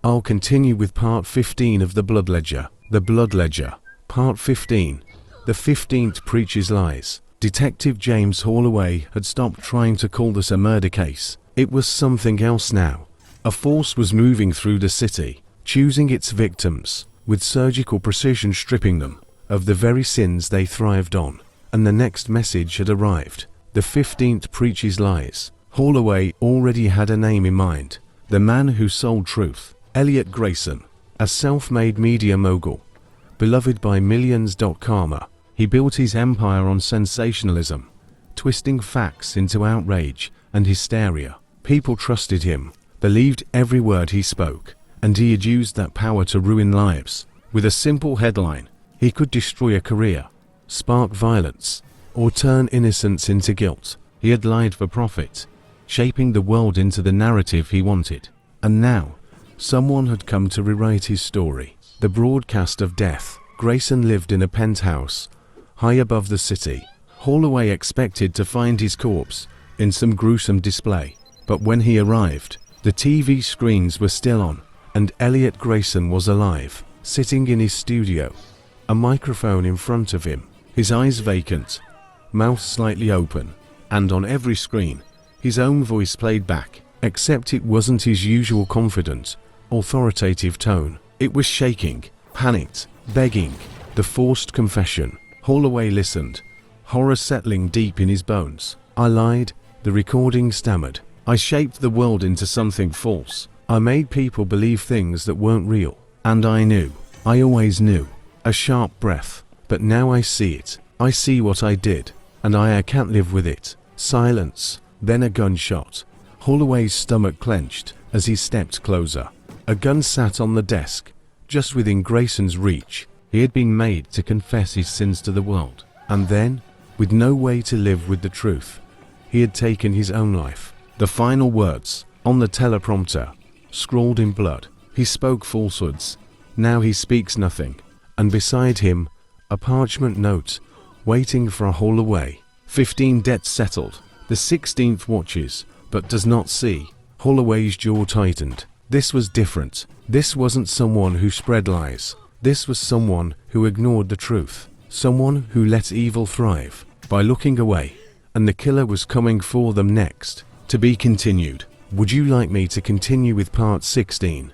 I'll continue with part 15 of The Blood Ledger. The Blood Ledger, part 15. The 15th Preacher's Lies. Detective James Holloway had stopped trying to call this a murder case. It was something else now. A force was moving through the city, choosing its victims, with surgical precision stripping them of the very sins they thrived on. And the next message had arrived. The 15th Preacher's Lies. Holloway already had a name in mind. The man who sold truth. Elliot Grayson. A self-made media mogul, beloved by millions. Karma. He built his empire on sensationalism, twisting facts into outrage and hysteria. People trusted him, believed every word he spoke, and he had used that power to ruin lives. With a simple headline, he could destroy a career, spark violence, or turn innocence into guilt. He had lied for profit, shaping the world into the narrative he wanted. And now, someone had come to rewrite his story. The broadcast of death. Grayson lived in a penthouse, high above the city. Holloway expected to find his corpse in some gruesome display. But when he arrived, the TV screens were still on, and Elliot Grayson was alive, sitting in his studio, a microphone in front of him, his eyes vacant, mouth slightly open, and on every screen, his own voice played back, except it wasn't his usual confident, authoritative tone. It was shaking, panicked, begging, the forced confession. Holloway listened, horror settling deep in his bones. I lied, the recording stammered. I shaped the world into something false. I made people believe things that weren't real. And I knew. I always knew. A sharp breath. But now I see it. I see what I did. And I can't live with it. Silence. Then a gunshot. Holloway's stomach clenched as he stepped closer. A gun sat on the desk, just within Grayson's reach. He had been made to confess his sins to the world. And then, with no way to live with the truth, he had taken his own life. The final words, on the teleprompter, scrawled in blood. He spoke falsehoods. Now he speaks nothing. And beside him, a parchment note, waiting for a Holloway. 15 debts settled. The 16th watches, but does not see. Holloway's jaw tightened. This was different. This wasn't someone who spread lies. This was someone who ignored the truth. Someone who let evil thrive by looking away. And the killer was coming for them next. To be continued. Would you like me to continue with part 16?